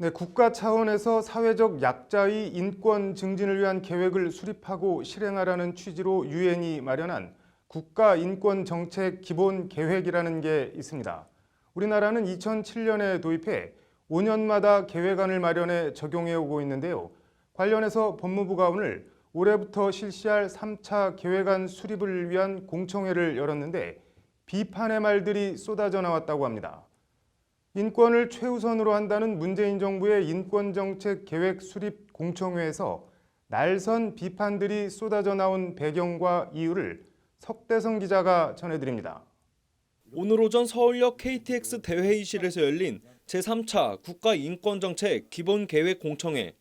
네, 국가 차원에서 사회적 약자의 인권 증진을 위한 계획을 수립하고 실행하라는 취지로 유엔이 마련한 국가인권정책 기본계획이라는 게 있습니다. 우리나라는 2007년에 도입해 5년마다 계획안을 마련해 적용해 오고 있는데요. 관련해서 법무부가 오늘 올해부터 실시할 3차 계획안 수립을 위한 공청회를 열었는데 비판의 말들이 쏟아져 나왔다고 합니다. 인권을 최우선으로 한다는 문재인 정부의 인권정책 계획 수립 공청회에서 날선 비판들이 쏟아져 나온 배경과 이유를 석대성 기자가 전해드립니다. 오늘 오전 서울역 KTX 대회의실에서 열린 제3차 국가인권정책 기본계획 공청회.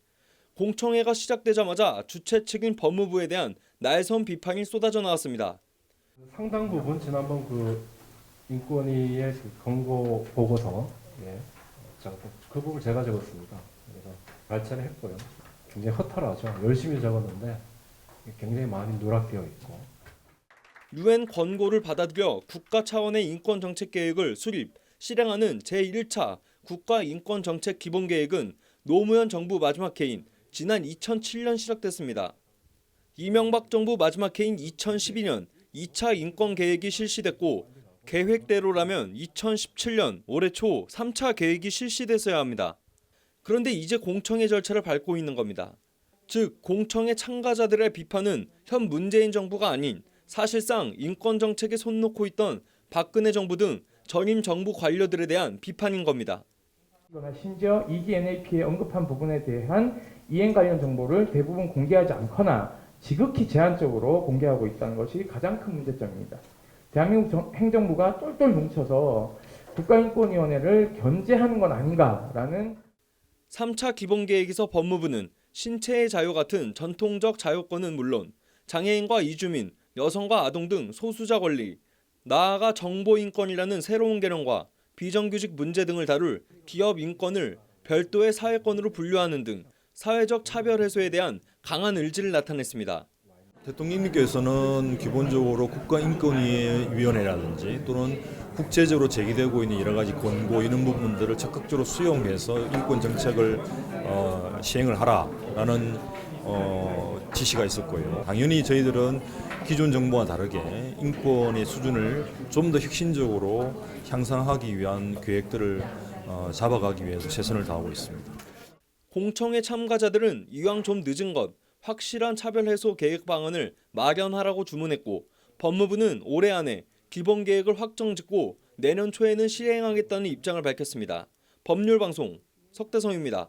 공청회가 시작되자마자 주최 측인 법무부에 대한 날선 비판이 쏟아져 나왔습니다. 상당 부분 지난번 인권위의 권고 보고서, 그 부분을 제가 적었습니다. 그래서 발췌를 했고요. 굉장히 허탈하죠. 열심히 적었는데 굉장히 많이 누락되어 있고. 유엔 권고를 받아들여 국가 차원의 인권정책 계획을 수립, 실행하는 제1차 국가인권정책 기본계획은 노무현 정부 마지막 해인 지난 2007년 시작됐습니다. 이명박 정부 마지막 해인 2012년 2차 인권계획이 실시됐고 계획대로라면 2017년 올해 초 3차 계획이 실시됐어야 합니다. 그런데 이제 공청회 절차를 밟고 있는 겁니다. 즉 공청회 참가자들의 비판은 현 문재인 정부가 아닌 사실상 인권정책에 손 놓고 있던 박근혜 정부 등 전임 정부 관료들에 대한 비판인 겁니다. 심지어 2기 NAP에 언급한 부분에 대한 이행 관련 정보를 대부분 공개하지 않거나 지극히 제한적으로 공개하고 있다는 것이 가장 큰 문제점입니다. 대한민국 행정부가 똘똘 뭉쳐서 국가인권위원회를 견제하는 건 아닌가라는 3차 기본계획에서 법무부는 신체의 자유 같은 전통적 자유권은 물론 장애인과 이주민, 여성과 아동 등 소수자 권리, 나아가 정보인권이라는 새로운 개념과 비정규직 문제 등을 다룰 기업 인권을 별도의 사회권으로 분류하는 등 사회적 차별 해소에 대한 강한 의지를 나타냈습니다. 대통령님께서는 기본적으로 국가인권위원회라든지 또는 국제적으로 제기되고 있는 여러 가지 권고 이런 부분들을 적극적으로 수용해서 인권 정책을 시행을 하라라는 지시가 있었고요. 당연히 저희들은 기존 정부와 다르게 인권의 수준을 좀 더 혁신적으로 향상하기 위한 계획들을 잡아가기 위해서 최선을 다하고 있습니다. 공청회 참가자들은 이왕 좀 늦은 것 확실한 차별 해소 계획 방안을 마련하라고 주문했고 법무부는 올해 안에 기본 계획을 확정짓고 내년 초에는 실행하겠다는 입장을 밝혔습니다. 법률방송 석대성입니다.